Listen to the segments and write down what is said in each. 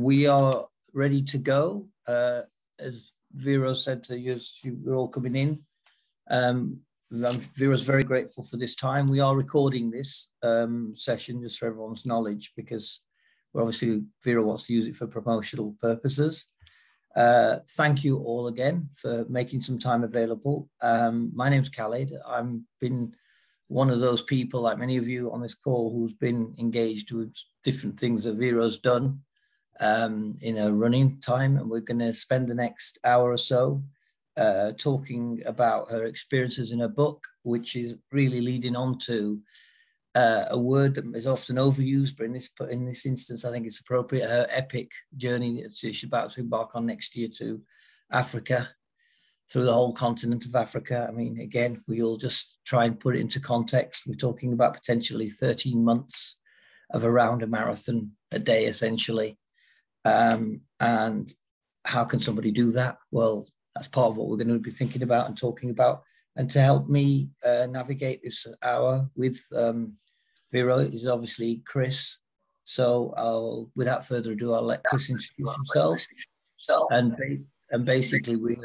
We are ready to go. As Vero said to you, we're all coming in. Vero's very grateful for this time. We are recording this session just for everyone's knowledge, because we're obviously, Vero wants to use it for promotional purposes. Thank you all again for making some time available. My name's Khaled. I've been one of those people, like many of you on this call, who's been engaged with different things that Vero's done in a running time, and we're going to spend the next hour or so talking about her experiences in her book, which is really leading on to a word that is often overused, but in this instance, I think it's appropriate. Her epic journey that she's about to embark on next year to Africa, through the whole continent of Africa. I mean, again, we'll just try and put it into context. We're talking about potentially 13 months of around a marathon a day, essentially. And how can somebody do that? Well, that's part of what we're going to be thinking about and talking about. And to help me navigate this hour with Vero is obviously Chris. So without further ado, I'll let Chris introduce himself. And basically, we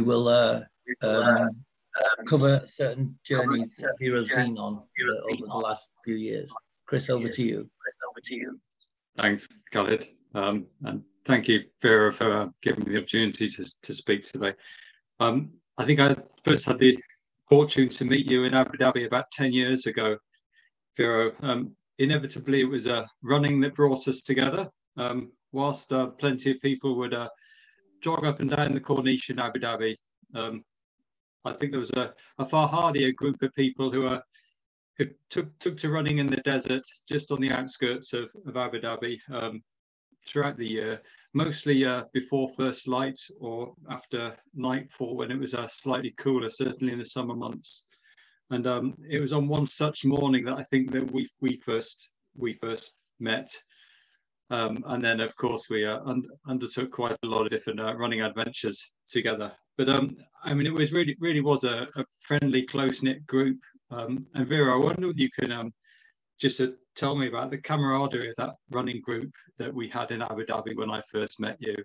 will cover certain journeys that Vero's been on over the last few years. Chris, over to you. Thanks, Khaled. And thank you, Vero, for giving me the opportunity to speak today. I think I first had the fortune to meet you in Abu Dhabi about 10 years ago, Vero. Inevitably, it was running that brought us together. Whilst plenty of people would jog up and down the Corniche in Abu Dhabi, I think there was a far hardier group of people who took to running in the desert just on the outskirts of Abu Dhabi throughout the year, mostly before first light or after nightfall, when it was slightly cooler, certainly in the summer months. And it was on one such morning that I think that we first met. And then, of course, we undertook quite a lot of different running adventures together. But I mean, it was really was a friendly, close-knit group. And Vero, I wonder if you can just tell me about the camaraderie of that running group that we had in Abu Dhabi when I first met you.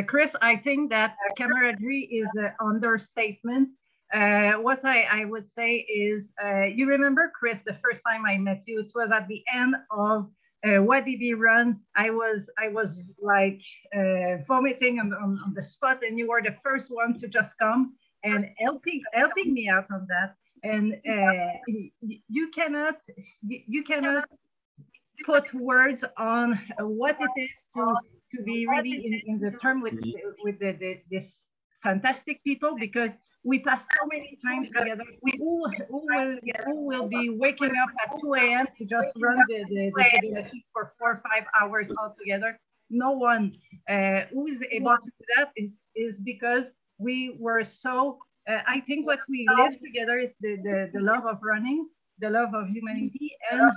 Chris, I think that camaraderie is an understatement. What I would say is, you remember, Chris, the first time I met you, it was at the end of Wadi Run. I was like vomiting on the spot, and you were the first one to just come and helping me out on that. And you cannot put words on what it is to be really in the term with this fantastic people, because we pass so many times together. Who will be waking up at 2 a.m. to just run the Jebel for 4 or 5 hours altogether? No one who is able to do that is because we were so. I think what we live together is the love of running, the love of humanity, and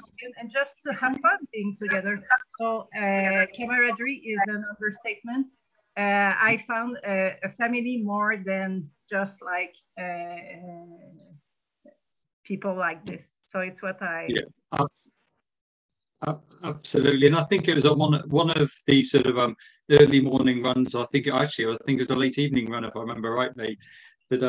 just to have fun being together. So camaraderie is an understatement. I found a family more than just like people like this. So it's what I... Yeah, absolutely. And I think it was on one of the sort of early morning runs. I think it was a late evening run, if I remember rightly, that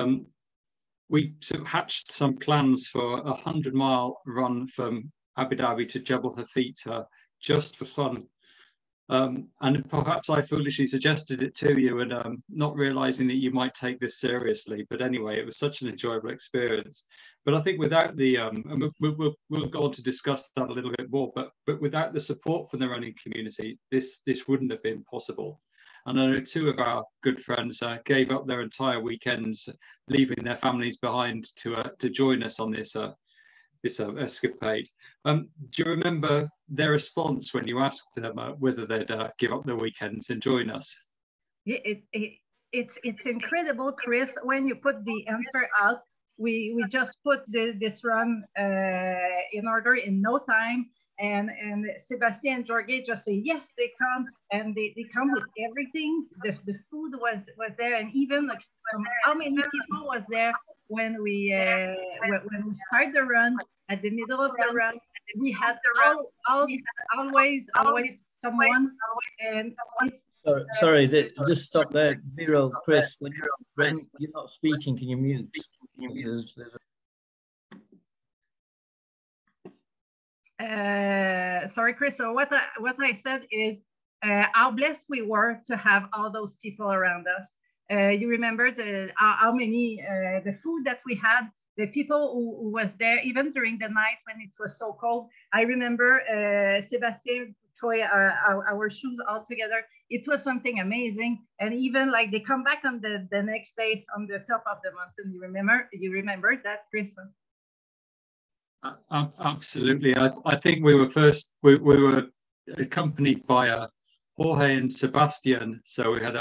we sort of hatched some plans for a 100-mile run from Abu Dhabi to Jebel Hafita just for fun. And perhaps I foolishly suggested it to you, and not realizing that you might take this seriously. But anyway, it was such an enjoyable experience. But I think without the, and we'll go on to discuss that a little bit more, but without the support from the running community, this wouldn't have been possible. And I know two of our good friends gave up their entire weekends, leaving their families behind to join us on this escapade. Do you remember their response when you asked them whether they'd give up their weekends and join us? Yeah, it's incredible, Chris. When you put the answer out, we just put this run in order in no time. And Sebastian and Jorge just say, yes, they come, and they come with everything. The food was there, and even like how many people was there when we start the run, at the middle of the run, we had always someone, and it's sorry, just stop there, Vero. Chris, when you're not speaking, can you mute? Sorry, Chris. So what I said is how blessed we were to have all those people around us. You remember how many the food that we had, the people who was there even during the night when it was so cold. I remember Sébastien toy our shoes all together. It was something amazing, and even like they come back on the next day on the top of the mountain. You remember that, Chris? Absolutely. I think we were accompanied by Jorge and Sebastian. So we had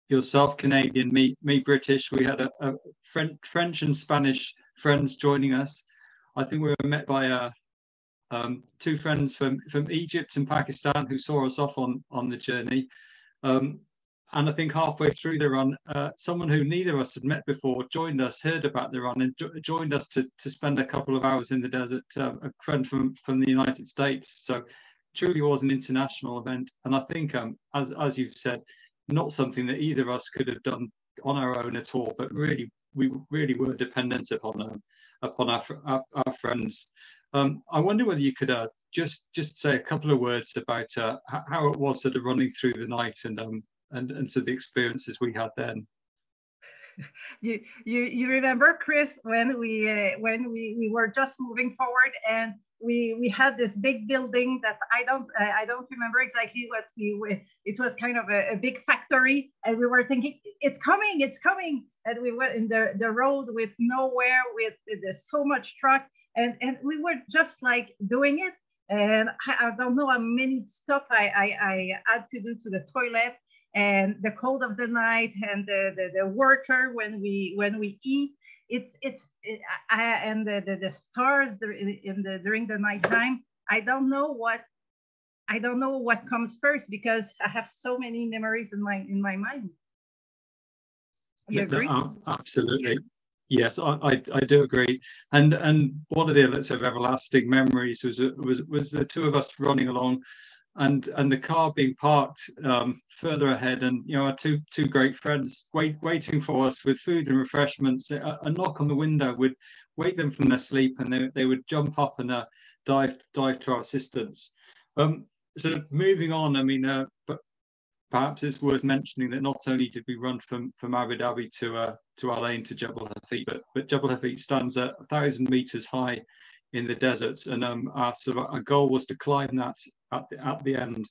yourself Canadian, me British. We had a French and Spanish friends joining us. I think we were met by two friends from Egypt and Pakistan who saw us off on the journey. And I think halfway through the run, someone who neither of us had met before joined us, heard about the run, and joined us to spend a couple of hours in the desert. A friend from the United States. So truly was an international event. And I think, as you've said, not something that either of us could have done on our own at all, but really, we really were dependent upon our friends. I wonder whether you could just say a couple of words about how it was sort of running through the night and to the experiences we had then. You remember, Chris, when we were just moving forward, and we had this big building that I don't remember exactly what it was kind of a big factory, and we were thinking it's coming, and we went in the road with nowhere, with so much truck, and we were just like doing it, and I don't know how many stops I had to do to the toilet, and the cold of the night, and the worker when we eat, and the stars during the nighttime. I don't know what comes first, because I have so many memories in my mind. You agree? Absolutely. Yes, I do agree. And one of the sort of everlasting memories was the two of us running along, and the car being parked further ahead, and our two great friends waiting for us with food and refreshments. A knock on the window would wake them from their sleep, and they would jump up and dive to our assistance. Sort of moving on, I mean, but perhaps it's worth mentioning that not only did we run from Abu Dhabi to Al Ain to Jabal Hafeet, but Jabal Hafeet stands at 1,000 meters high in the deserts, and our goal was to climb that at the end.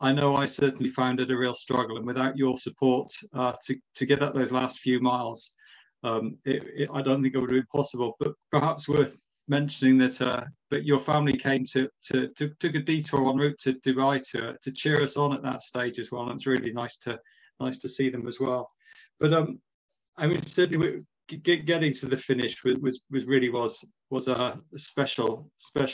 I know I certainly found it a real struggle, and without your support to get up those last few miles, I don't think it would have been possible. But perhaps worth mentioning that your family came took a detour en route to Dubai to cheer us on at that stage as well, and it's really nice to see them as well. But I mean, certainly getting to the finish was a special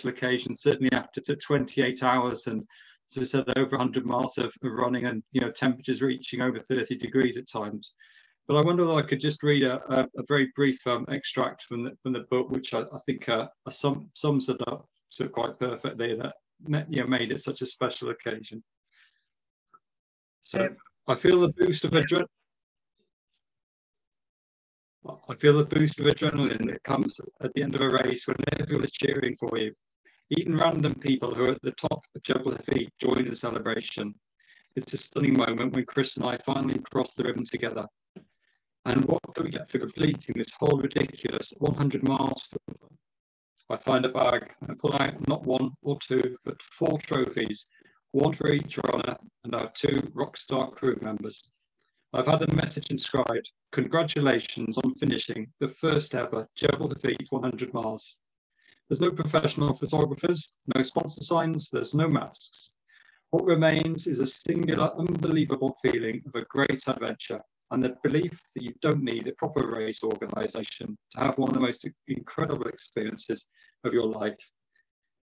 occasion. Certainly after 28 hours and, as I said, over 100 miles of running, and temperatures reaching over 30 degrees at times. But I wonder if I could just read a very brief extract from the book, which I think sums it up so quite perfectly, that made it such a special occasion. So I feel the boost of adrenaline. I feel the boost of adrenaline that comes at the end of a race when everyone is cheering for you. Even random people who are at the top of Jabal Hafeet join the celebration. It's a stunning moment when Chris and I finally cross the ribbon together. And what do we get for completing this whole ridiculous 100 miles? I find a bag and pull out not one or two, but 4 trophies, one for each runner and our 2 rockstar crew members. I've had a message inscribed, "Congratulations on finishing the first ever Jabal Hafeet 100 miles. There's no professional photographers, no sponsor signs, there's no masks. What remains is a singular, unbelievable feeling of a great adventure, and the belief that you don't need a proper race organisation to have one of the most incredible experiences of your life.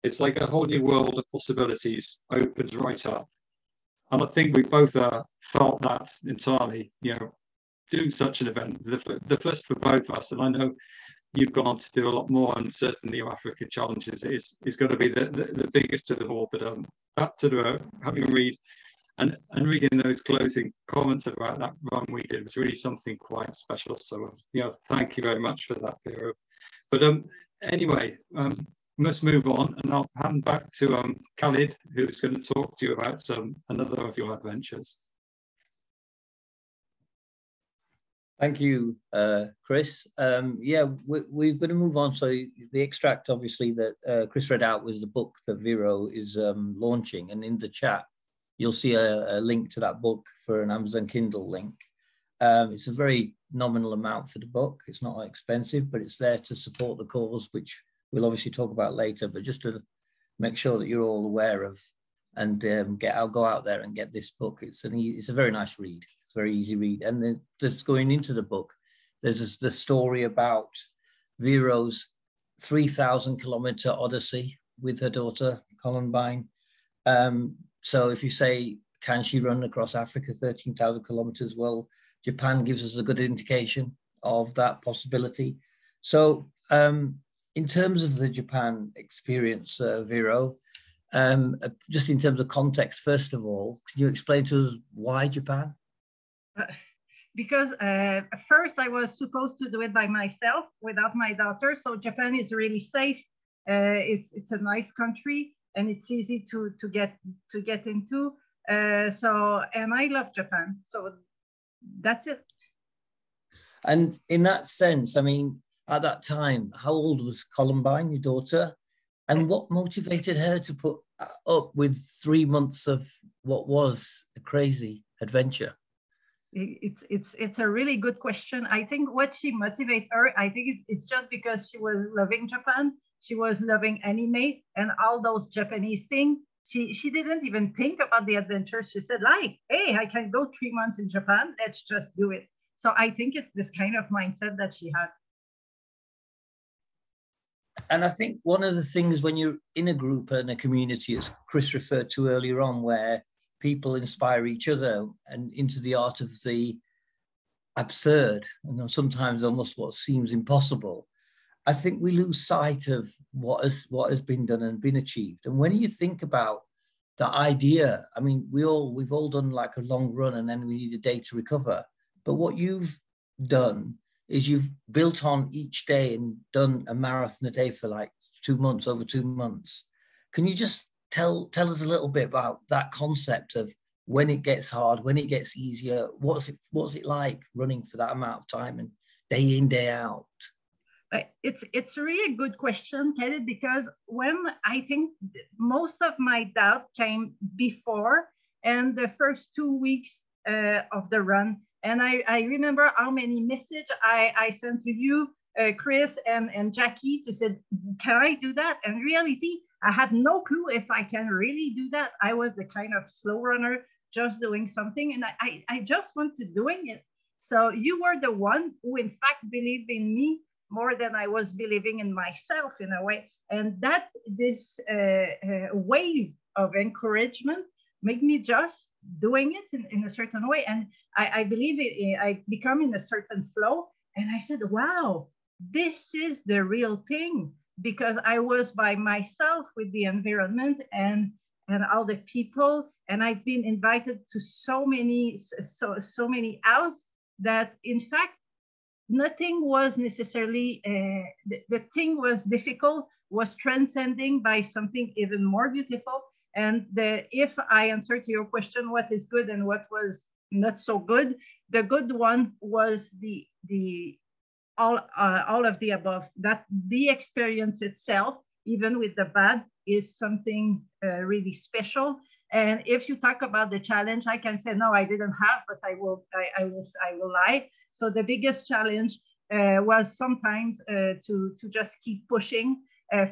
It's like a whole new world of possibilities opens right up." And I think we both felt that entirely, doing such an event, the first for both of us. And I know, you've gone on to do a lot more, and certainly your Africa challenges is going to be the biggest of them all. But back to having a read and reading those closing comments about that run we did was really something quite special. So thank you very much for that, Vera. But anyway, let's move on, and I'll hand back to Khalid, who's going to talk to you about another of your adventures. Thank you, Chris. Yeah, we're going to move on. So the extract, obviously, that Chris read out was the book that Vero is launching. And in the chat, you'll see a link to that book for an Amazon Kindle link. It's a very nominal amount for the book. It's not expensive, but it's there to support the cause, which we'll obviously talk about later, but just to make sure that you're all aware of, and go out there and get this book. It's a very nice read. Very easy read. And just going into the book, there's the story about Vero's 3,000 kilometer odyssey with her daughter, Columbine. So if you say, can she run across Africa 13,000 kilometers? Well, Japan gives us a good indication of that possibility. So in terms of the Japan experience, Vero, just in terms of context, first of all, can you explain to us why Japan? Because first I was supposed to do it by myself without my daughter. So Japan is really safe. It's a nice country, and it's easy to get into. And I love Japan. So that's it. And in that sense, I mean, at that time, how old was Columbine, your daughter? And what motivated her to put up with 3 months of what was a crazy adventure? It's a really good question. I think what she motivated her, I think it's just because she was loving Japan. She was loving anime and all those Japanese things. She didn't even think about the adventure. She said, like, hey, I can go 3 months in Japan. Let's just do it. So I think it's this kind of mindset that she had. And I think one of the things when you're in a group and a community, as Chris referred to earlier on, where people inspire each other and into the art of the absurd, and sometimes almost what seems impossible, I think we lose sight of what has been done and been achieved. And when you think about the idea, I mean, we've all done like a long run and then we need a day to recover. But what you've done is you've built on each day and done a marathon a day for like 2 months, over 2 months. Can you just tell us a little bit about that concept of when it gets hard, when it gets easier? What's it like running for that amount of time and day in, day out? It's a really good question, Kelly, because when I think most of my doubt came before and the first 2 weeks of the run. And I remember how many messages I sent to you, Chris and Jackie, to say, can I do that? And in reality, I had no clue if I can really do that. I was the kind of slow runner, just doing something. And I just went to doing it. So you were the one who, in fact, believed in me more than I was believing in myself in a way. And that this wave of encouragement made me just doing it in a certain way. And I believe I become in a certain flow. And I said, wow, this is the real thing, because I was by myself with the environment and all the people. And I've been invited to so many houses that, in fact, nothing was necessarily, the thing was difficult, was transcending by something even more beautiful. And if I answer to your question, what is good and what was not so good, the good one was all of the above. That the experience itself, even with the bad, is something really special. And if you talk about the challenge, I can say no, I didn't have, but I will lie. So the biggest challenge was sometimes to just keep pushing,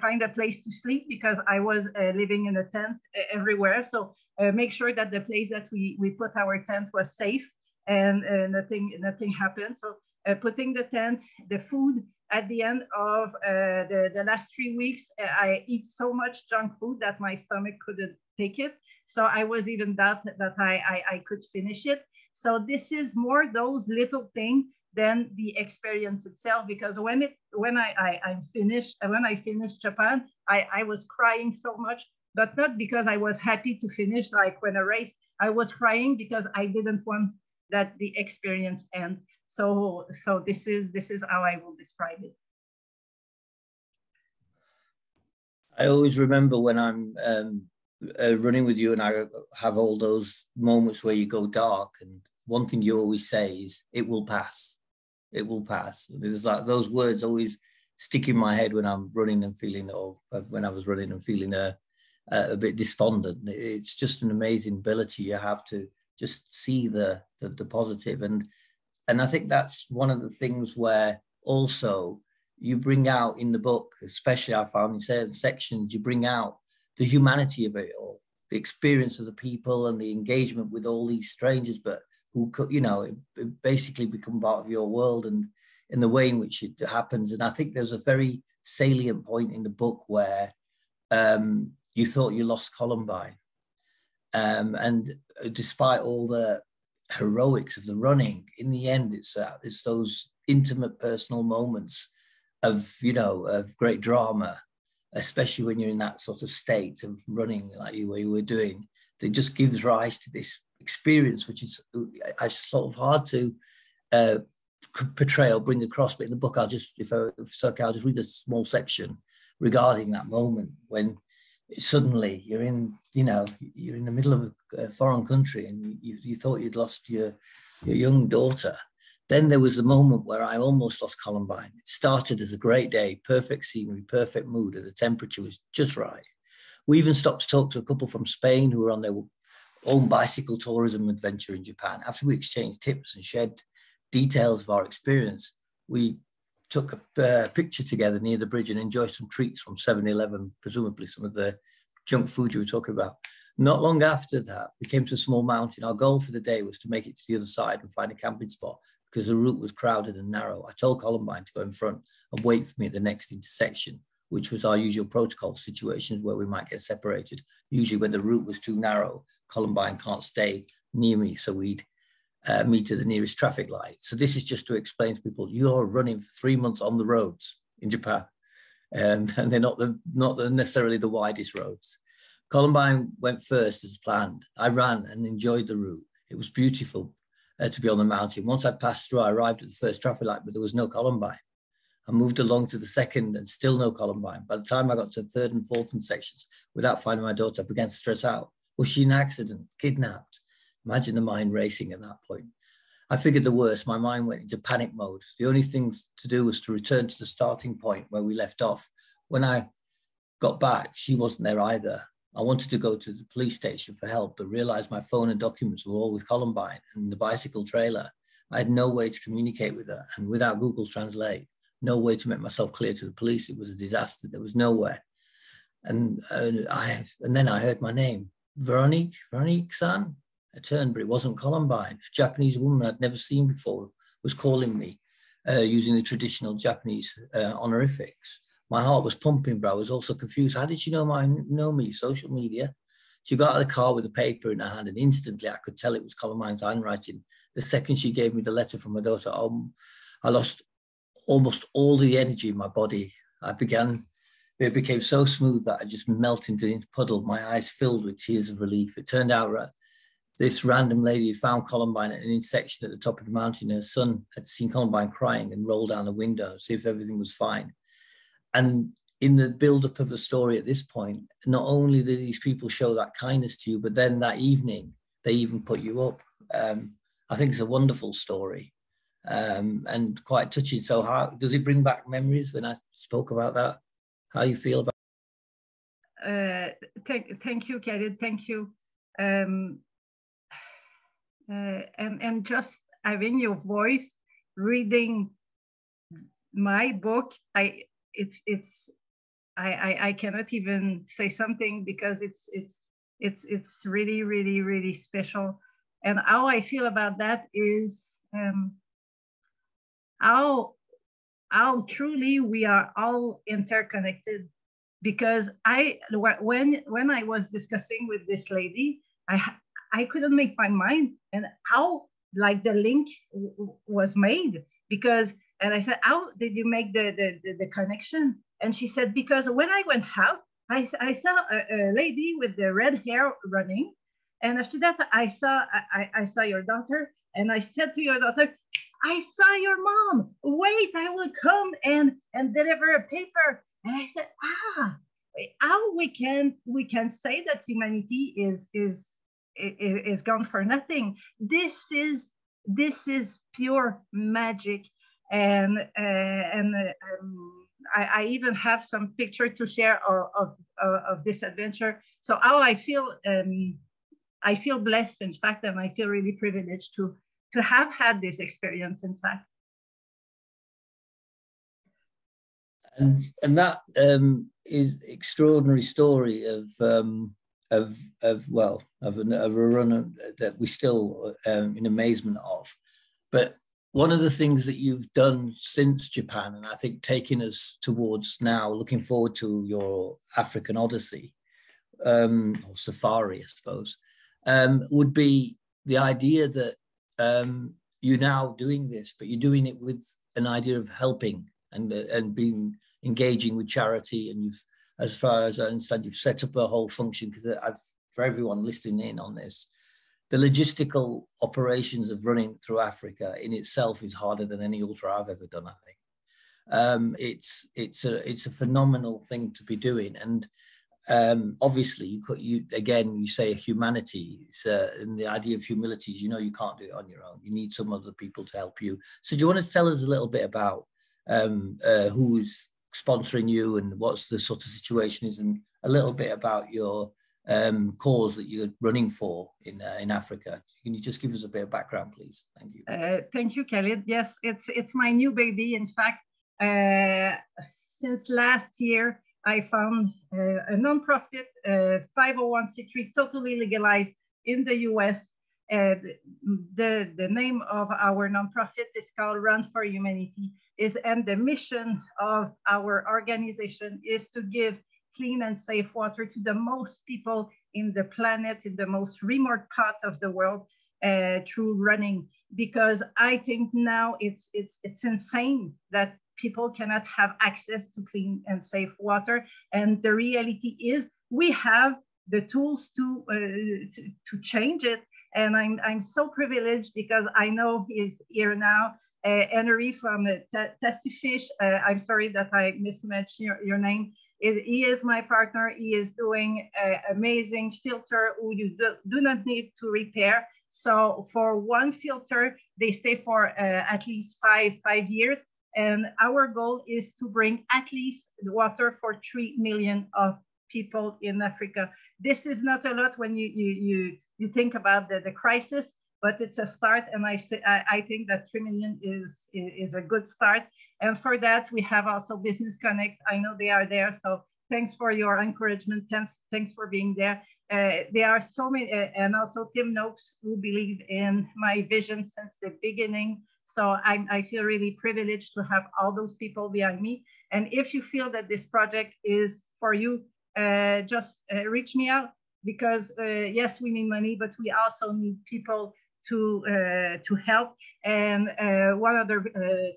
find a place to sleep, because I was living in a tent everywhere. So make sure that the place that we put our tent was safe and nothing happened. So putting the tent, the food. At the end of the last 3 weeks, I eat so much junk food that my stomach couldn't take it. So I was even that I could finish it. So this is more those little things than the experience itself. Because when I finished Japan, I was crying so much, but not because I was happy to finish, like when a race. I was crying because I didn't want that the experience end. So this is how I will describe it. I always remember when I'm running with you and I have all those moments where you go dark, and one thing you always say is, it will pass. It will pass. There's like those words always stick in my head when I'm running and feeling, or when I was running and feeling a bit despondent. It's just an amazing ability you have to just see the positive. And I think that's one of the things where also you bring out in the book, especially I found in certain sections, you bring out the humanity of it all, the experience of the people and the engagement with all these strangers, but who could, you know, it basically become part of your world, and in the way in which it happens. And I think there's a very salient point in the book where you thought you lost Columbine. And despite all the heroics of the running, in the end, it's those intimate personal moments of, you know, of great drama, especially when you're in that sort of state of running like you were doing, that just gives rise to this experience, which is sort of hard to portray or bring across. But in the book, I'll just, if it's okay, I'll just read a small section regarding that moment when suddenly you're in, you know, you're in the middle of a foreign country, and you thought you'd lost your young daughter. Then there was the moment where I almost lost Columbine. It started as a great day, perfect scenery, perfect mood, and the temperature was just right. We even stopped to talk to a couple from Spain who were on their own bicycle tourism adventure in Japan. After we exchanged tips and shared details of our experience, we took a picture together near the bridge and enjoyed some treats from 7-Eleven, presumably some of the junk food you were talking about. Not long after that, we came to a small mountain. Our goal for the day was to make it to the other side and find a camping spot, because the route was crowded and narrow. I told Columbine to go in front and wait for me at the next intersection, which was our usual protocol for situations where we might get separated. Usually when the route was too narrow, Columbine can't stay near me, so we'd meet at the nearest traffic light. So this is just to explain to people, you're running for 3 months on the roads in Japan, and they're not necessarily the widest roads. Columbine went first as planned. I ran and enjoyed the route. It was beautiful to be on the mountain. Once I passed through, I arrived at the first traffic light, but there was no Columbine. I moved along to the second and still no Columbine. By the time I got to the third and fourth intersections, without finding my daughter, I began to stress out. Was she in an accident? Kidnapped? Imagine the mind racing at that point. I figured the worst. My mind went into panic mode. The only thing to do was to return to the starting point where we left off. When I got back, she wasn't there either. I wanted to go to the police station for help, but realized my phone and documents were all with Columbine and the bicycle trailer. I had no way to communicate with her, and without Google Translate, no way to make myself clear to the police. It was a disaster. There was nowhere. And then I heard my name, Veronique-san. I turned, but it wasn't Columbine. A Japanese woman I'd never seen before was calling me using the traditional Japanese honorifics. My heart was pumping, but I was also confused. How did she know me? Social media? She got out of the car with a paper in her hand, and instantly I could tell it was Columbine's handwriting. The second she gave me the letter from her daughter, I lost almost all the energy in my body. It became so smooth that I just melted into a puddle, my eyes filled with tears of relief. It turned out this random lady had found Columbine at an intersection at the top of the mountain. Her son had seen Columbine crying and rolled down the window to see if everything was fine. And in the build-up of the story at this point, not only did these people show that kindness to you, but then that evening, they even put you up. I think it's a wonderful story and quite touching. So how does it bring back memories when I spoke about that? How you feel about it? Thank you, Khaled. Thank you. And just having your voice reading my book, I cannot even say something, because it's really, really, really special. And how I feel about that is how truly we are all interconnected. Because when I was discussing with this lady, I couldn't make my mind and how like the link was made, because, and I said, how did you make the connection? And she said, because when I went out, I saw a lady with the red hair running. And after that, I saw your daughter, and I said to your daughter, I saw your mom. Wait, I will come and deliver a paper. And I said, how we can say that humanity is gone for nothing. This is pure magic, and I even have some picture to share of this adventure. So how I feel blessed, in fact, and I feel really privileged to have had this experience, in fact. And that is extraordinary story of a run that we still in amazement of. But one of the things that you've done since Japan, and I think taking us towards now, looking forward to your African Odyssey, or safari, I suppose, would be the idea that you're now doing this, but you're doing it with an idea of helping and being engaging with charity. And you've, as far as I understand, you've set up a whole function, because for everyone listening in on this, the logistical operations of running through Africa in itself is harder than any ultra I've ever done, I think. It's a phenomenal thing to be doing. And obviously, you say humanity, and the idea of humility is, you can't do it on your own. You need some other people to help you. So do you want to tell us a little bit about who's sponsoring you and what's the sort of situation is, and a little bit about your cause that you're running for in Africa? Can you just give us a bit of background, please? Thank you. Thank you, Khalid. Yes, it's my new baby. In fact, since last year, I found a nonprofit, 501c3, totally legalized in the US. The name of our nonprofit is called Run for Humanity. And the mission of our organization is to give clean and safe water to the most people in the planet, in the most remote part of the world, through running. Because I think now it's insane that people cannot have access to clean and safe water. And the reality is we have the tools to change it. And I'm so privileged, because I know he's here now, Henry from Tassufish. I'm sorry that I mismatched your name. He is my partner. He is doing an amazing filter who you do not need to repair. So for one filter, they stay for at least five years. And our goal is to bring at least the water for 3 million of people in Africa. This is not a lot when you think about the crisis, but it's a start. And I think that 3 million is a good start. And for that, we have also Business Connect. I know they are there. So thanks for your encouragement. Thanks for being there. There are so many, and also Tim Noakes, who believe in my vision since the beginning. So I feel really privileged to have all those people behind me. And if you feel that this project is for you, just reach me out, because yes, we need money, but we also need people to help. And one other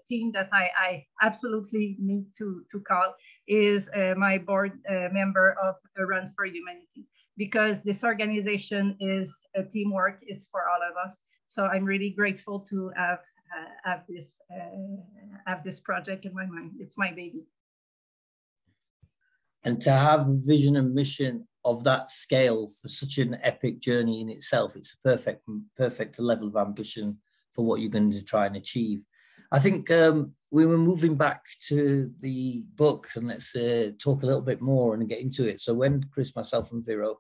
team that I absolutely need to call is my board member of Run for Humanity, because this organization is a teamwork. It's for all of us. So I'm really grateful to have this project in my mind. It's my baby. And to have a vision and mission of that scale for such an epic journey in itself, it's a perfect level of ambition for what you're going to try and achieve. I think we were moving back to the book, and let's talk a little bit more and get into it. So when Chris, myself and Vero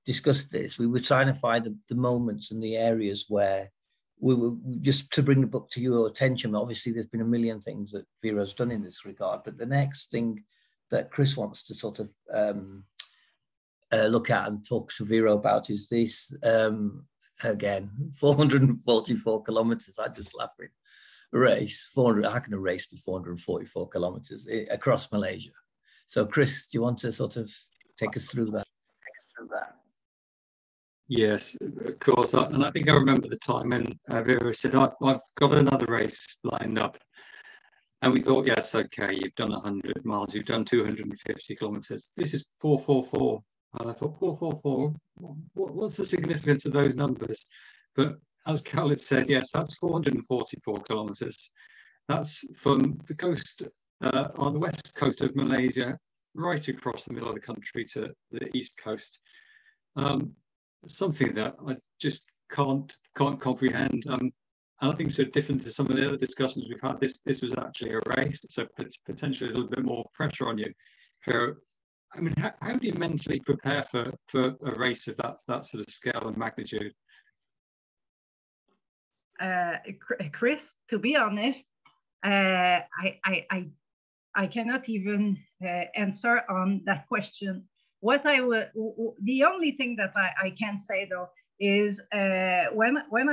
discussed this, we were trying to find the moments and the areas where we were, just to bring the book to your attention. Obviously, there's been a million things that Vero's done in this regard, but the next thing that Chris wants to sort of look at and talk to Vero about is this, again, 444 kilometers. I just laughing. Race, 400, how can a race be 444 kilometers across Malaysia? So Chris, do you want to sort of take us through that? Yes, of course. And I think I remember the time when Vera said, I've got another race lined up. And we thought, yes, okay, you've done 100 miles, you've done 250 kilometers. This is 444. And I thought, 444, what's the significance of those numbers? But as Khaled said, yes, that's 444 kilometers. That's from the coast, on the west coast of Malaysia, right across the middle of the country to the east coast. Something that I just can't comprehend. And I think so different to some of the other discussions we've had. This was actually a race, so potentially a little bit more pressure on you. I mean, how do you mentally prepare for a race of that sort of scale and magnitude? Chris, to be honest, I cannot even answer on that question. What I would, the only thing that I can say though is when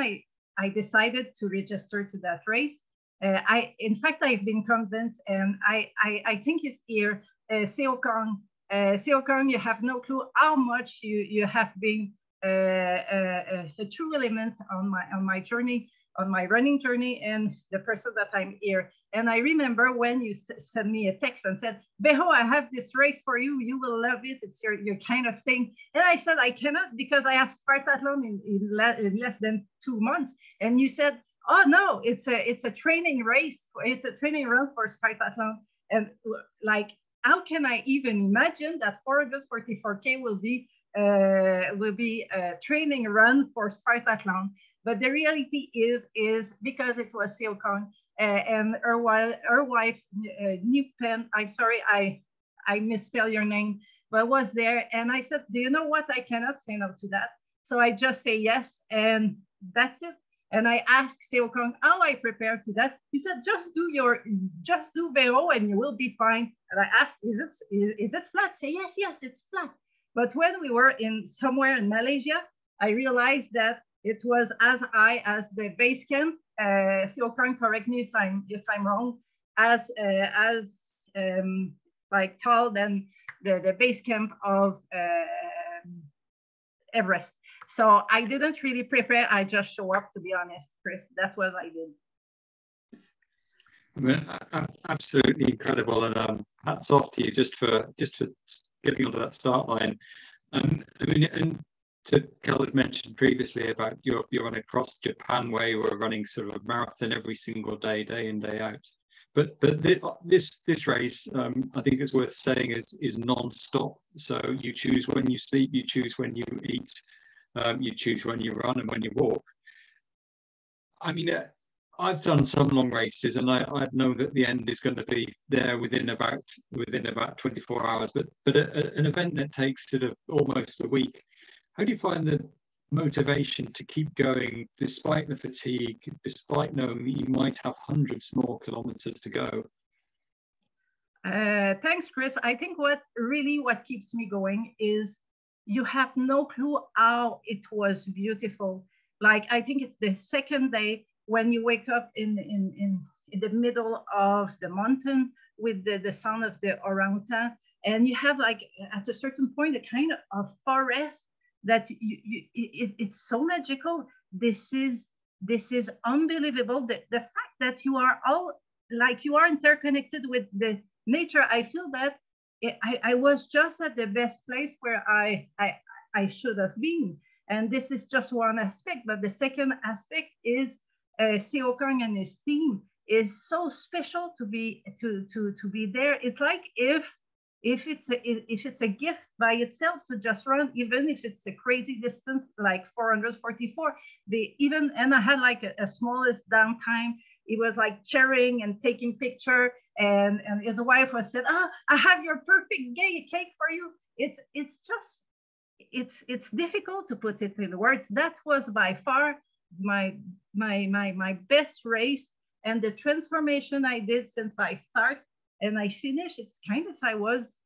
I decided to register to that race, in fact I've been convinced, and I think it's here, Seo Kong, you have no clue how much you have been a true element on my journey, on my running journey, and the person that I'm here. And I remember when you sent me a text and said, Beho, I have this race for you. You will love it. It's your kind of thing. And I said, I cannot because I have Spartathlon in less than 2 months. And you said, oh no, it's a training race. It's a training run for Spartathlon. And like, how can I even imagine that 444K will be a training run for Spartathlon? But the reality is because it was Seo Kong and her wife, Nguyen, I'm sorry, I misspell your name, but was there. And I said, do you know what? I cannot say no to that. So I just say yes, and that's it. And I asked Seo Kong how I prepare to that. He said, just do Vero and you will be fine. And I asked, is it flat? Say, yes, it's flat. But when we were somewhere in Malaysia, I realized that it was as high as the base camp. Seo Kong, correct me if I'm wrong, as like tall than the base camp of Everest. So I didn't really prepare. I just show up, to be honest, Chris. That's what I did. I mean, absolutely incredible, and hats off to you just for getting onto that start line. And I mean, and to Khaled mentioned previously about you're running across Japan, where you were running sort of a marathon every single day, day in, day out. But this race, I think it's worth saying, is non-stop. So you choose when you sleep, you choose when you eat, you choose when you run and when you walk. I mean, I've done some long races, and I know that the end is going to be there within about 24 hours. But an event that takes sort of almost a week, how do you find the motivation to keep going despite the fatigue, despite knowing that you might have hundreds more kilometers to go? Thanks, Chris. I think what keeps me going is you have no clue how it was beautiful. Like, I think it's the second day when you wake up in the middle of the mountain with the sound of the orangutan, and you have, like, at a certain point, a kind of forest that it's so magical. This is unbelievable. The fact that you are all, like, you are interconnected with the nature. I feel that I was just at the best place where I should have been. And this is just one aspect. But the second aspect is Seo Kong and his team is so special to be there. It's like if it's a gift by itself to just run, even if it's a crazy distance like 444. And I had like a smallest downtime. It was like cheering and taking picture, and his wife was said, I have your perfect cake for you. It's difficult to put it in words. That was by far my best race, and the transformation I did since I start and I finished, it's kind of I was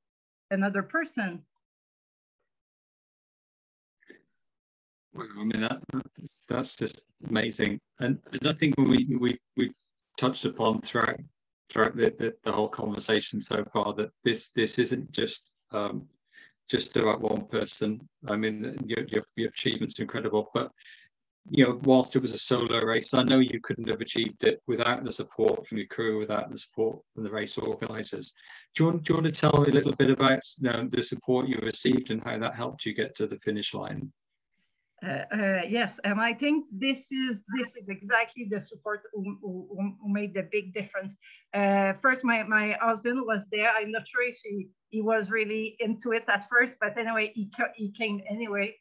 another person. Well, I mean, that's just amazing, and I think we touched upon throughout the whole conversation so far that this isn't just about one person. I mean, your achievements are incredible, but whilst it was a solo race, I know you couldn't have achieved it without the support from your crew, without the support from the race organisers. Do you want to tell me a little bit about the support you received and how that helped you get to the finish line? Yes, and I think this is exactly the support who made the big difference. First, my husband was there. I'm not sure if he was really into it at first, but anyway, he came anyway.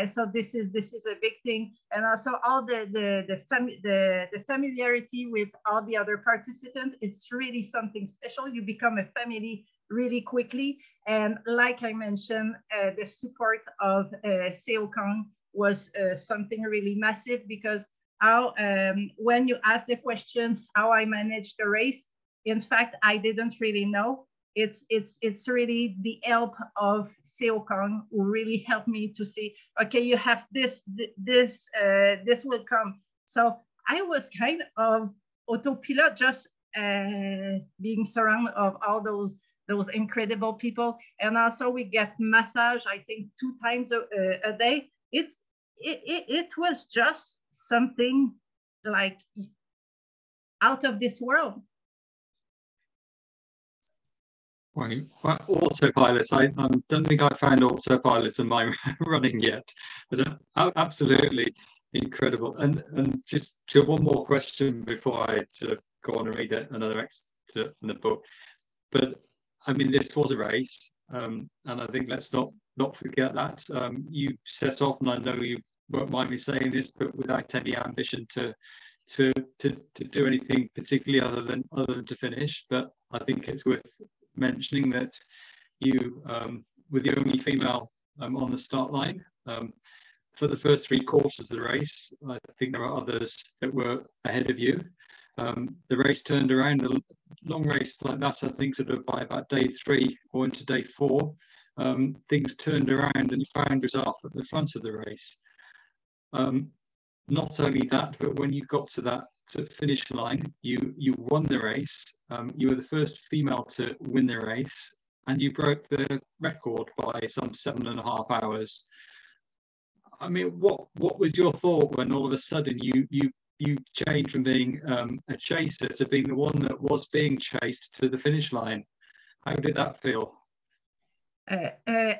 So this is a big thing, and also all the familiarity with all the other participants. It's really something special. You become a family really quickly, and like I mentioned, the support of Seo Kang was something really massive, because when you ask the question how I managed the race, in fact I didn't really know. It's really the help of Seo Kang who really helped me to see, okay, you have this will come. So I was kind of autopilot, just being surrounded of all those incredible people. And also we get massage, I think 2 times a day. It was just something like out of this world. Right. Well, autopilot. I don't think I found autopilot in my running yet, but absolutely incredible. And just one more question before I sort of go on and read another excerpt from the book. But I mean, this was a race, and I think let's not forget that. You set off, and I know you won't mind me saying this, but without any ambition to do anything particularly other than to finish. But I think it's worth mentioning that you were the only female on the start line for the first 3 quarters of the race. I think there are others that were ahead of you. The race turned around, a long race like that, I think sort of by about day 3 or into day 4, things turned around and you found yourself at the front of the race. Not only that, but when you got to that finish line, you won the race. You were the first female to win the race, and you broke the record by some 7.5 hours. I mean, what was your thought when all of a sudden you changed from being a chaser to being the one that was being chased to the finish line? How did that feel? I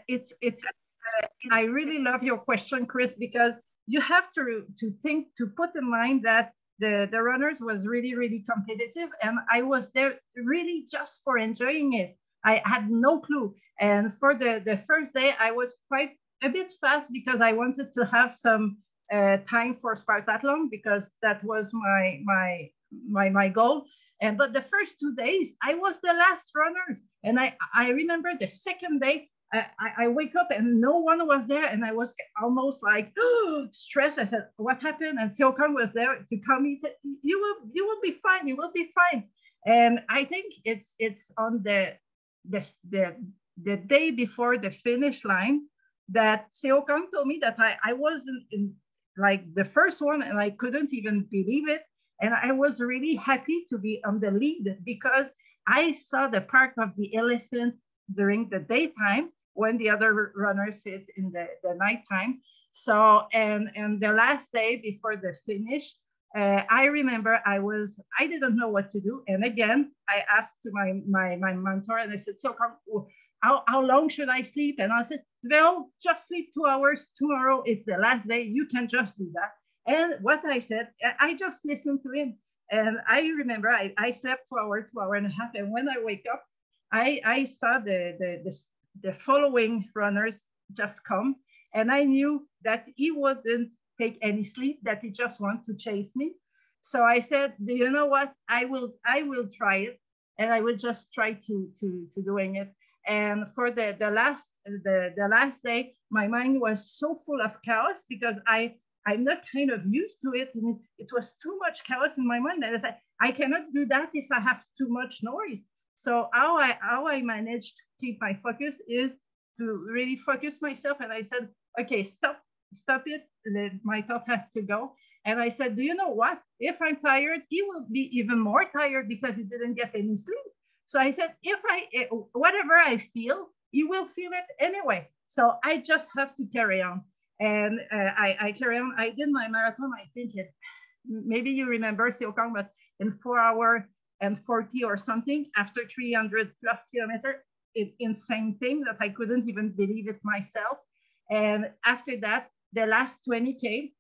really love your question, Chris, because you have to put in mind that the runners was really competitive, and I was there really just for enjoying it. I had no clue, and for the first day I was quite a bit fast because I wanted to have some time for Spartathlon, because that was my goal. But the first 2 days I was the last runners, and I remember the second day I wake up and no one was there, and I was almost like stressed. I said, "What happened?" And Seo Kang was there to come. He said, "You will be fine. You will be fine." And I think it's on the day before the finish line that Seo Kang told me that I wasn't in like the first one, and I couldn't even believe it. And I was really happy to be on the lead, because I saw the Park of the Elephant during the daytime when the other runners sit in the nighttime. So, and the last day before the finish, I remember I didn't know what to do. And again, I asked to my mentor, and I said, "So how long should I sleep?" And I said, "Well, just sleep 2 hours. Tomorrow it's the last day. You can just do that." And what I said, I just listened to him. And I remember I slept 2 hours, 2.5 hours. And when I wake up, I saw the following runners just come, and I knew that he wouldn't take any sleep, that he just wanted to chase me. So I said, "Do you know what? I will try it, and I will just try to doing it." And for the last day, my mind was so full of chaos, because I'm not kind of used to it, and it was too much chaos in my mind. And I said, I cannot do that if I have too much noise. So how I managed to keep my focus is to really focus myself. And I said, "Okay, stop it. My thought has to go." And I said, "Do you know what? If I'm tired, he will be even more tired because he didn't get any sleep." So I said, whatever I feel, he will feel it anyway. So I just have to carry on. And I carry on. I did my marathon, I think maybe you remember, Seokang, but in 4 hours and 40 or something, after 300 plus kilometers, insane thing that I couldn't even believe it myself. And after that, the last 20K,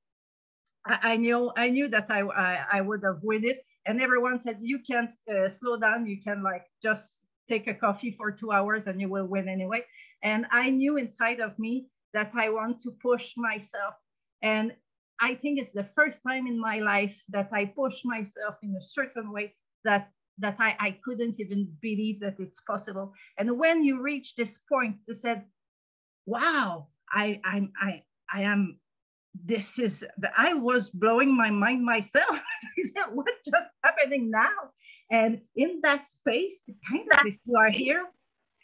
I knew that I would have won it. And everyone said, you can't slow down. You can like just take a coffee for 2 hours and you will win anyway. And I knew inside of me that I want to push myself. And I think it's the first time in my life that I pushed myself in a certain way that I couldn't even believe that it's possible. And when you reach this point, you said, wow, I was blowing my mind myself. I said, what's just happening now? And in that space, it's kind of if you are here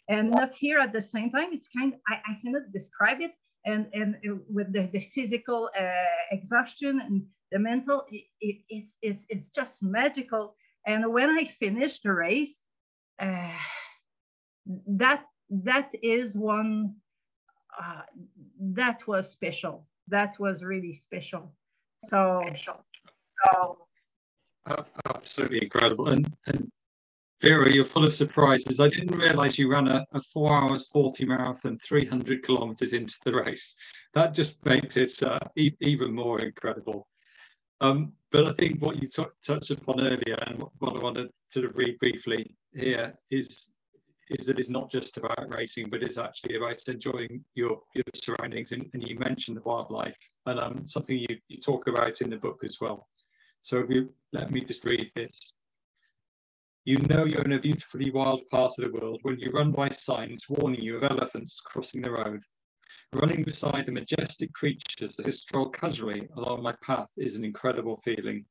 and not here at the same time, it's kind of, I cannot describe it. And with the physical exhaustion and the mental, it's just magical. And when I finished the race, that is one, that was special. That was really special. So absolutely incredible. And Vera, you're full of surprises. I didn't realize you ran a 4 hours 40 marathon 300 kilometers into the race. That just makes it even more incredible. But I think what you touched upon earlier, and what I want to sort of read briefly here, is that it's not just about racing, but it's actually about enjoying your surroundings. And you mentioned the wildlife, and something you talk about in the book as well. So if you let me just read this. You know you're in a beautifully wild part of the world when you run by signs warning you of elephants crossing the road. Running beside the majestic creatures that stroll casually along my path is an incredible feeling.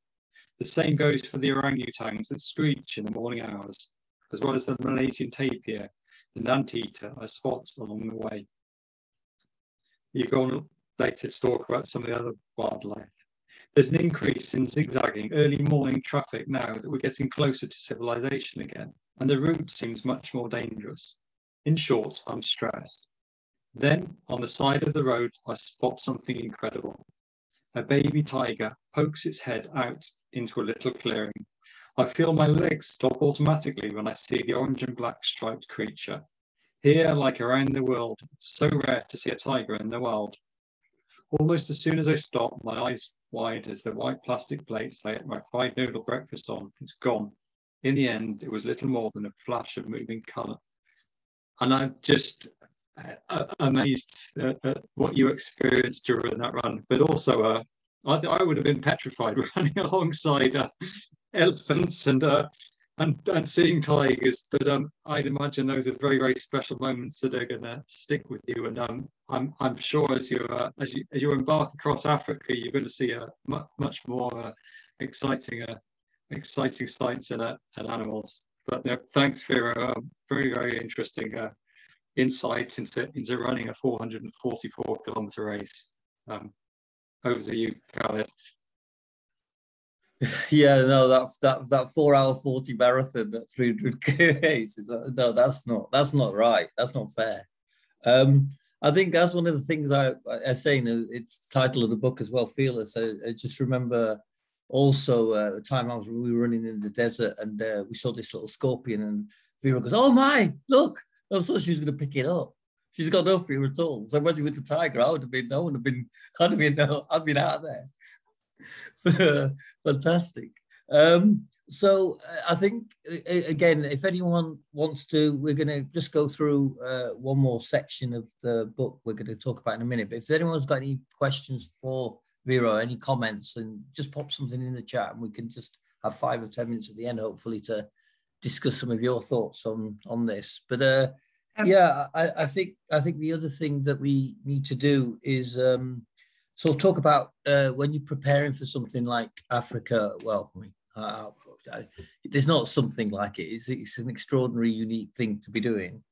The same goes for the orangutans that screech in the morning hours, as well as the Malaysian tapir and anteater I spot along the way. You go on later to talk about some of the other wildlife. There's an increase in zigzagging early morning traffic now that we're getting closer to civilization again, and the route seems much more dangerous. In short, I'm stressed. Then, on the side of the road, I spot something incredible. A baby tiger pokes its head out into a little clearing. I feel my legs stop automatically when I see the orange and black striped creature. Here, like around the world, it's so rare to see a tiger in the wild. Almost as soon as I stop, my eyes wide as the white plastic plates I ate my 5-noodle breakfast on. It's gone. In the end, it was little more than a flash of moving colour. And I'm just amazed at what you experienced during that run. But also, I would have been petrified running alongside elephants and seeing tigers. But I'd imagine those are very, very special moments that are going to stick with you. And I'm sure as you embark across Africa, you're going to see a much more exciting sights and animals. But thanks for very, very interesting insight into running a 444 kilometer race. Over to you, Khaled. Yeah, no, that 4 hour 40 marathon at 300 km. No, that's not right. That's not fair. I think that's one of the things I say in it's the title of the book as well, Fearless. I just remember also a time we were running in the desert and we saw this little scorpion and Vera goes, "Oh my, look." I thought she was going to pick it up. She's got no fear at all. So imagine with the tiger, I'd have been out there. Fantastic. So I think, again, if anyone wants to, we're going to just go through one more section of the book we're going to talk about in a minute. But if anyone's got any questions for Vera, any comments, and just pop something in the chat and we can just have 5 or 10 minutes at the end, hopefully, to discuss some of your thoughts on this. But yeah, I think the other thing that we need to do is sort of talk about when you're preparing for something like Africa. Well, there's not something like it. It's an extraordinary, unique thing to be doing.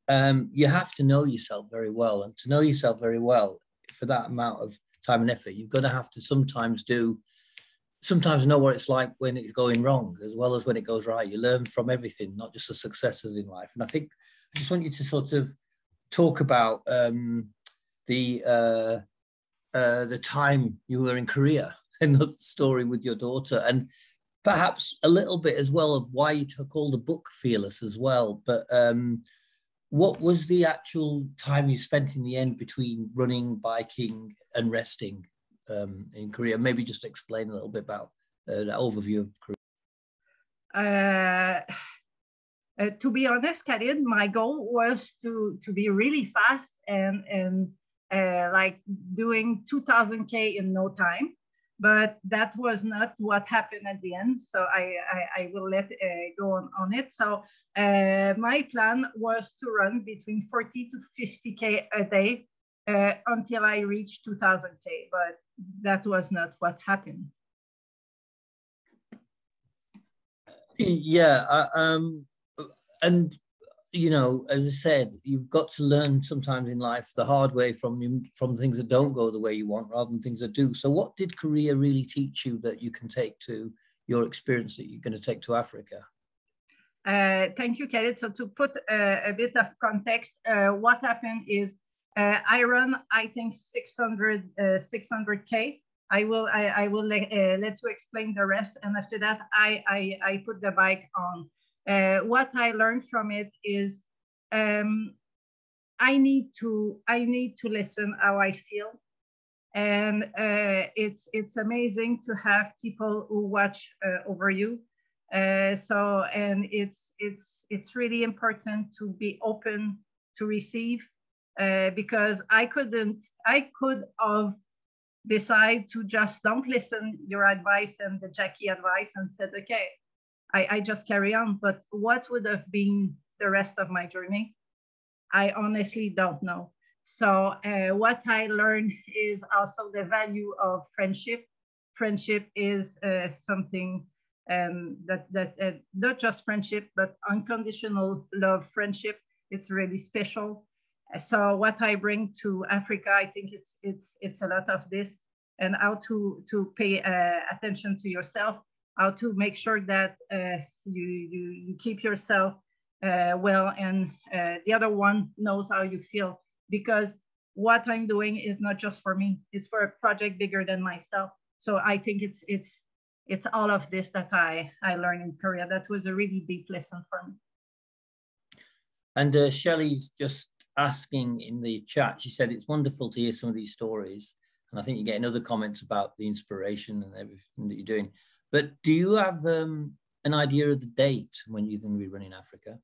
You have to know yourself very well, and to know yourself very well for that amount of time and effort, you're going to have to sometimes know what it's like when it's going wrong as well as when it goes right. You learn from everything, not just the successes in life. And I think I just want you to sort of talk about the the time you were in Korea and the story with your daughter, and perhaps a little bit as well of why you called the book Fearless as well. But what was the actual time you spent in the end between running, biking, and resting in Korea? Maybe just explain a little bit about the overview of Korea. To be honest, Khalid, my goal was to be really fast and like doing 2000K in no time. But that was not what happened at the end. So I will let go on it. So my plan was to run between 40 to 50K a day until I reached 2000K. But that was not what happened. Yeah. And, you know, as I said, you've got to learn sometimes in life the hard way from things that don't go the way you want rather than things that do. So what did Korea really teach you that you can take to your experience that you're going to take to Africa? Thank you, Khalid. So to put a bit of context, what happened is I run, I think, 600K. I will let you explain the rest. And after that, I put the bike on. What I learned from it is I need to listen how I feel, and it's amazing to have people who watch over you. So and it's really important to be open to receive, because I could have decided to just don't listen your advice and the Jackie advice and said, okay, I just carry on. But what would have been the rest of my journey? I honestly don't know. So what I learned is also the value of friendship. Friendship is something that not just friendship, but unconditional love friendship. It's really special. So what I bring to Africa, I think it's a lot of this, and how to pay attention to yourself, how to make sure that you keep yourself well, and the other one knows how you feel, because what I'm doing is not just for me, it's for a project bigger than myself. So I think it's all of this that I learned in Korea. That was a really deep lesson for me. And Shelley's just asking in the chat, she said it's wonderful to hear some of these stories, and I think you're getting other comments about the inspiration and everything that you're doing. But do you have an idea of the date when you're going to be running Africa?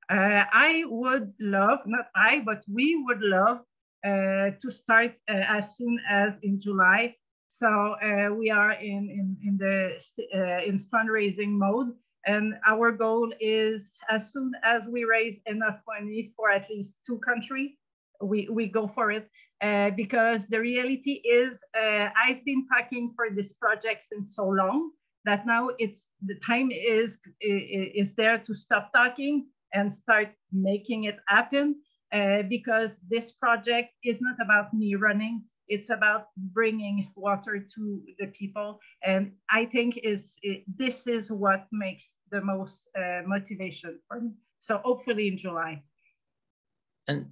I would love, not I, but we would love to start as soon as in July. So we are in fundraising mode, and our goal is as soon as we raise enough money for at least 2 countries, we go for it. Because the reality is I've been packing for this project since so long that now the time is there to stop talking and start making it happen, because this project is not about me running, it's about bringing water to the people. And I think this is what makes the most motivation for me. So hopefully in July. And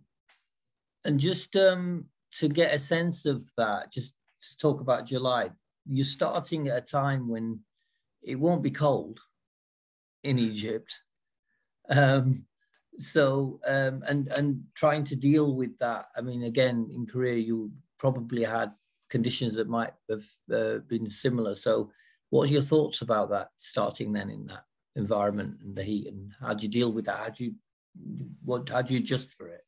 just to get a sense of that, just to talk about July, you're starting at a time when it won't be cold in Egypt. So trying to deal with that. I mean, again, in Korea, you probably had conditions that might have been similar. So what are your thoughts about that, starting then in that environment and the heat, and how do you deal with that? How do you adjust for it?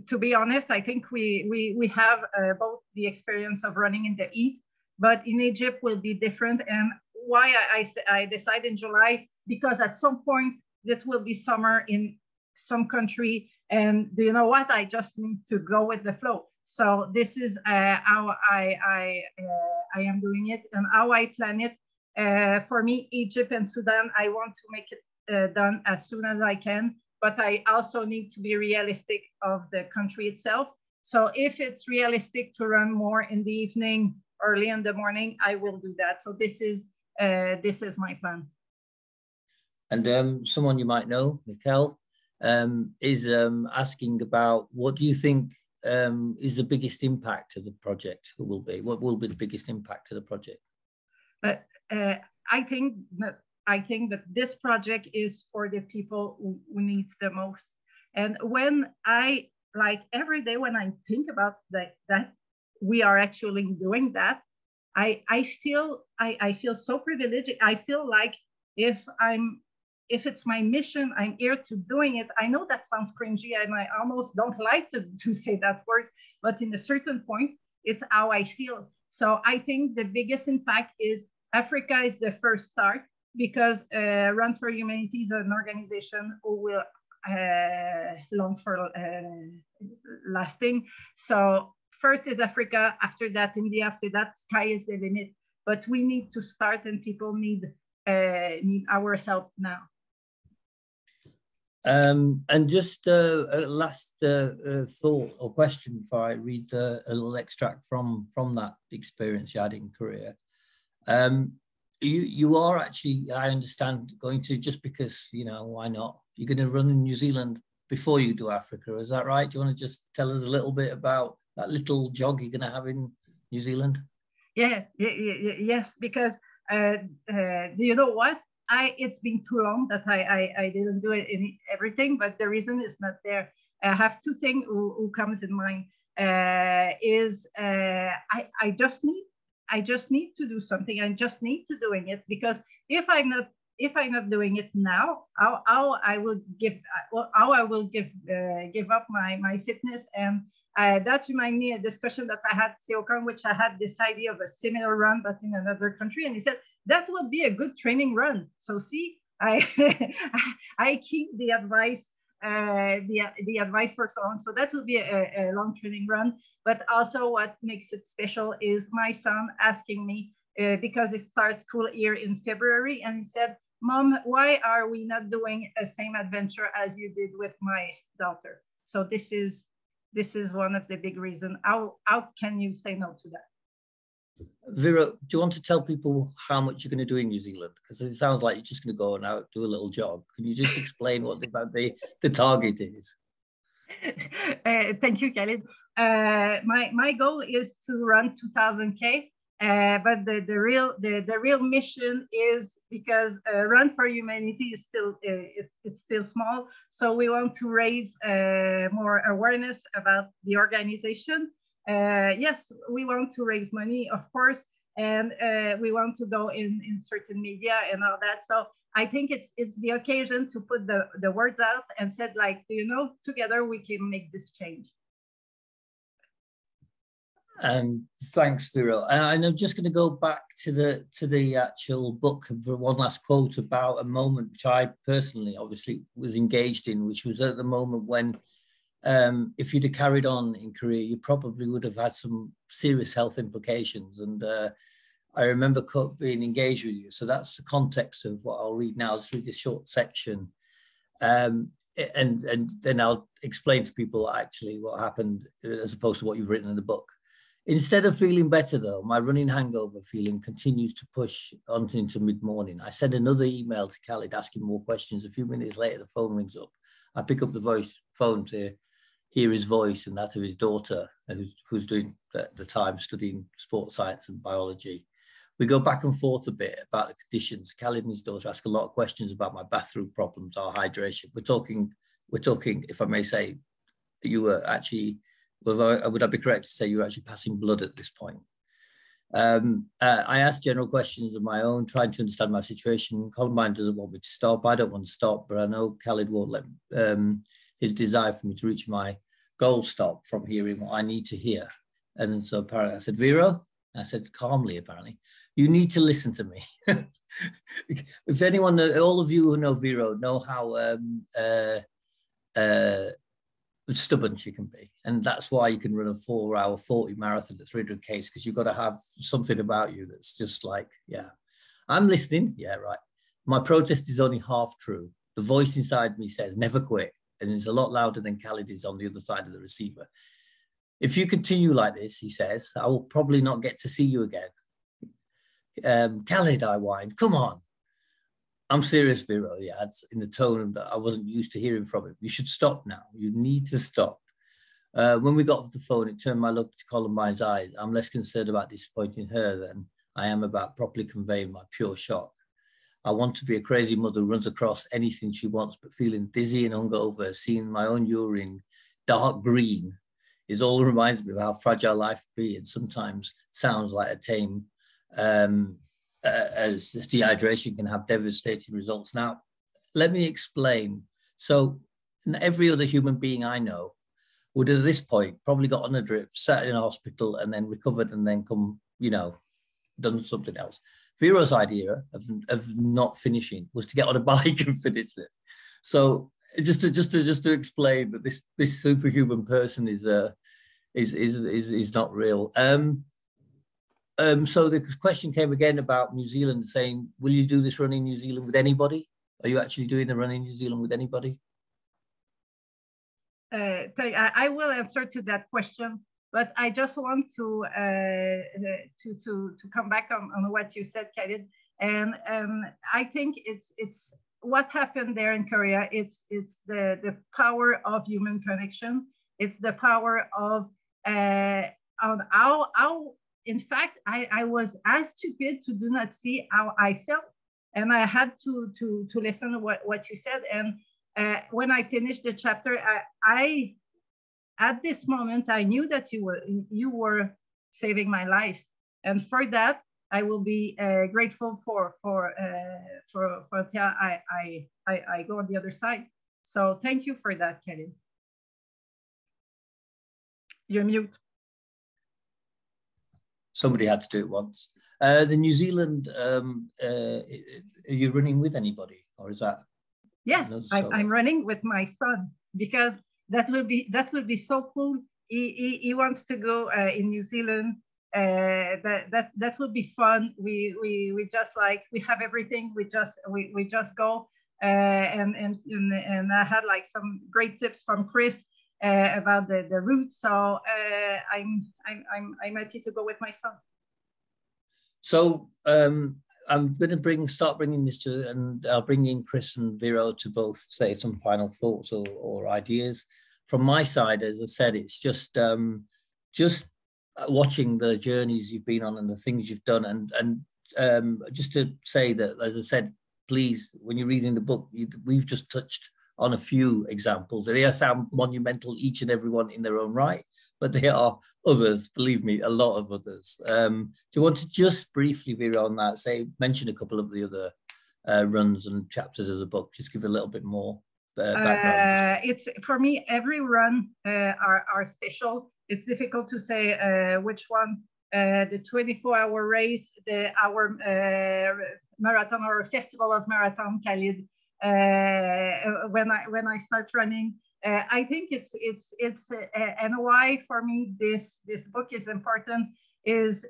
To be honest, I think we have both the experience of running in the heat, but in Egypt will be different. And why I decided in July, because at some point it will be summer in some country, and do you know what? I just need to go with the flow. So this is how I am doing it and how I plan it. For me, Egypt and Sudan, I want to make it done as soon as I can, but I also need to be realistic of the country itself. So if it's realistic to run more in the evening, early in the morning, I will do that. So this is my plan. And someone you might know, Mikkel, is asking about, what do you think is the biggest impact of the project? Who will be? What will be the biggest impact of the project? I think that this project is for the people who need the most. And when I, like every day when I think about that we are actually doing that, I feel so privileged. I feel like if it's my mission, I'm here to doing it. I know that sounds cringy and I almost don't like to say that word, but in a certain point, it's how I feel. So I think the biggest impact is Africa is the first start, because Run for Humanity is an organization who will long for lasting. So first is Africa, after that India, after that sky is the limit. But we need to start, and people need our help now. And just a last thought or question before I read a little extract from that experience you had in Korea. You are actually, I understand, going to, just because, you know, why not? You're going to run in New Zealand before you do Africa, is that right? Do you want to just tell us a little bit about that little jog you're going to have in New Zealand? Yes, because do you know what? It's been too long that I didn't do it in everything, but the reason is not there. I have two things who comes in mind. I just need to do something. I just need to doing it, because if I'm not doing it now, how I will give up my fitness. And that reminds me a discussion that I had Seokan, which I had this idea of a similar run but in another country, and he said that would be a good training run. So see, I keep the advice. The advice for so on. So that will be a long training run. But also what makes it special is my son asking me, because it starts school here in February, and he said, "Mom, why are we not doing a same adventure as you did with my daughter?" So this is one of the big reasons. How can you say no to that? Vera, do you want to tell people how much you're going to do in New Zealand? Because it sounds like you're just going to go and out do a little jog. Can you just explain what about the target is? Thank you, Khalid. My goal is to run 2,000K, but the real mission is, because Run for Humanity is still it's still small, so we want to raise more awareness about the organization. Yes, we want to raise money, of course, and we want to go in certain media and all that. So I think it's the occasion to put the words out and said, like, do you know, together we can make this change. Thanks, Vera. And I'm just going to go back to the actual book for one last quote about a moment which I personally obviously was engaged in, which was at the moment when if you'd have carried on in Korea, you probably would have had some serious health implications. And I remember being engaged with you. So that's the context of what I'll read now. I'll just read this short section. And then I'll explain to people actually what happened as opposed to what you've written in the book. Instead of feeling better, though, my running hangover feeling continues to push on into mid-morning. I send another email to Khalid asking more questions. A few minutes later, the phone rings up. I pick up the phone to hear his voice and that of his daughter, who's doing at the time studying sports science and biology. We go back and forth a bit about the conditions. Khalid and his daughter ask a lot of questions about my bathroom problems, our hydration. We're talking, if I may say, you were actually, would I be correct to say you were actually passing blood at this point? I asked general questions of my own, trying to understand my situation. Columbine doesn't want me to stop. I don't want to stop, but I know Khalid won't let his desire for me to reach my goal stop from hearing what I need to hear. And so apparently I said, Vera, I said calmly, apparently, you need to listen to me. If anyone, all of you who know Vera know how stubborn she can be. And that's why you can run a 4-hour 40 marathon at 300 Ks, because you've got to have something about you that's just like, yeah, I'm listening. Yeah, right. My protest is only half true. The voice inside me says, never quit. And it's a lot louder than Khalid is on the other side of the receiver. If you continue like this, he says, I will probably not get to see you again. Khalid, I whined, come on. I'm serious, Vera, yeah, in the tone that I wasn't used to hearing from him. You should stop now. You need to stop. When we got off the phone, it turned my look to Columbine's eyes. I'm less concerned about disappointing her than I am about properly conveying my pure shock. I want to be a crazy mother who runs across anything she wants, but feeling dizzy and hungover, seeing my own urine dark green is all that reminds me of how fragile life can be, and sometimes sounds like a tame, as dehydration can have devastating results. Now, let me explain. So every other human being I know would at this point probably got on a drip, sat in a hospital and then recovered and then come, you know, done something else. Vero's idea of not finishing was to get on a bike and finish it. So just to explain that this superhuman person is not real. So the question came again about New Zealand, saying, will you do this run in New Zealand with anybody? Are you actually doing the run in New Zealand with anybody? I will answer to that question, but I just want to come back on what you said, Khalid. And I think it's what happened there in Korea. It's the power of human connection. It's the power of how in fact I was as stupid to do not see how I felt, and I had to listen to what you said. And when I finished the chapter, I at this moment I knew that you were saving my life, and for that I will be grateful for until I go on the other side. So thank you for that, Kelly. You're mute. Somebody had to do it once. The New Zealand, are you running with anybody, or is that? Yes, I'm running with my son, because that will be so cool. He wants to go in New Zealand. That will be fun. We just like, we have everything. We just go, and I had like some great tips from Chris about the route. So I'm happy to go with my son. So I'm going to start bringing this to, and I'll bring in Chris and Vero to both say some final thoughts or ideas. From my side, as I said, it's just watching the journeys you've been on and the things you've done, and just to say that, as I said, please, when you're reading the book, we've just touched on a few examples. They sound monumental, each and every one in their own right, but there are others, believe me, a lot of others. Do you want to just briefly, Vera, on that, mention a couple of the other runs and chapters of the book, just give a little bit more background? It's, for me, every run are special. It's difficult to say which one. The 24-hour race, our marathon or festival of marathon, Khalid. When I start running, I think it's and why for me this book is important is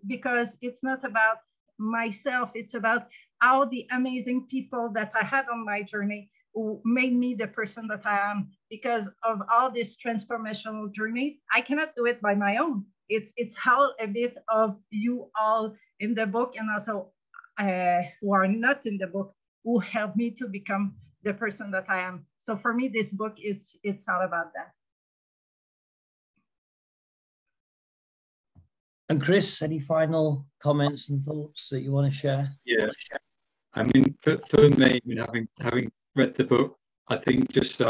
because it's not about myself. It's about how the amazing people that I had on my journey who made me the person that I am. Because of all this transformational journey, I cannot do it by my own. It's how a bit of you all in the book, and also who are not in the book, who helped me to become the person that I am. So for me, this book, it's all about that. And Chris, any final comments and thoughts that you want to share? Yeah, I mean, for me, having read the book, I think just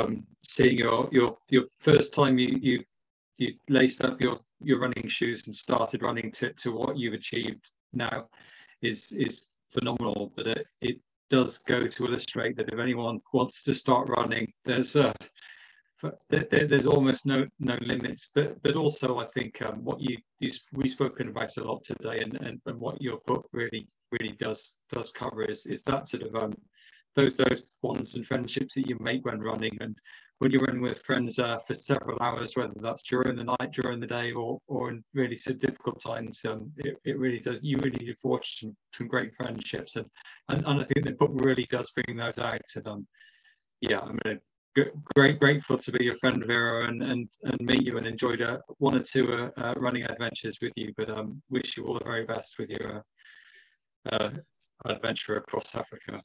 seeing your first time you laced up your running shoes and started running to what you've achieved now is phenomenal. But it does go to illustrate that if anyone wants to start running, there's almost no limits. But also, I think what we've spoken about a lot today, and what your book really does cover is that sort of those bonds and friendships that you make when running, and when you're running with friends for several hours, whether that's during the night, during the day, or in really sort of difficult times. It really does. You really do forge some great friendships, and I think the book really does bring those out. And yeah, I'm grateful to be your friend, Vera, and meet you, and enjoyed one or two running adventures with you. But wish you all the very best with your adventure across Africa.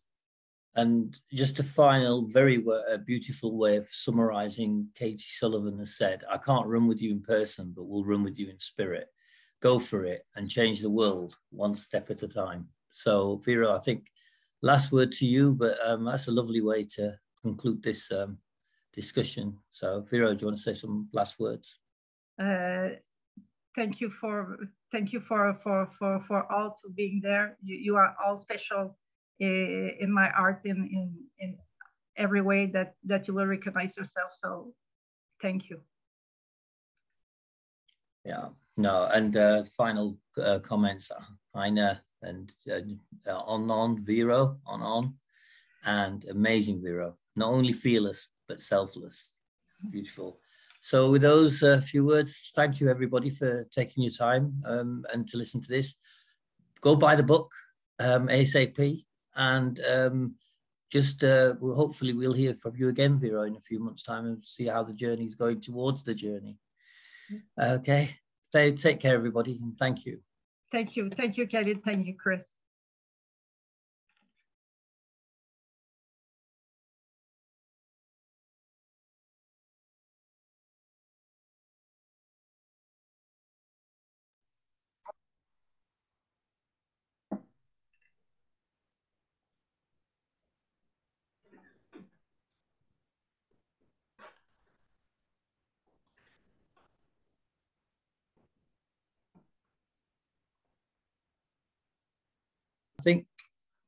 And just a final, very beautiful way of summarizing Katie Sullivan has said, I can't run with you in person, but we'll run with you in spirit. Go for it and change the world one step at a time. So Vera, I think last word to you, but that's a lovely way to conclude this discussion. So Vera, do you want to say some last words? Thank you for all to being there. You are all special in my art in every way that you will recognize yourself. So thank you. Yeah, no, and final comments, Heine and on Vero, on, and amazing Vero. Not only fearless, but selfless. Beautiful. So with those few words, thank you everybody for taking your time and to listen to this. Go buy the book ASAP, and hopefully we'll hear from you again, Vero, in a few months' time and see how the journey is going towards the journey. Okay, take care, everybody, and thank you. Thank you, Khalid. Thank you, Chris. I think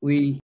we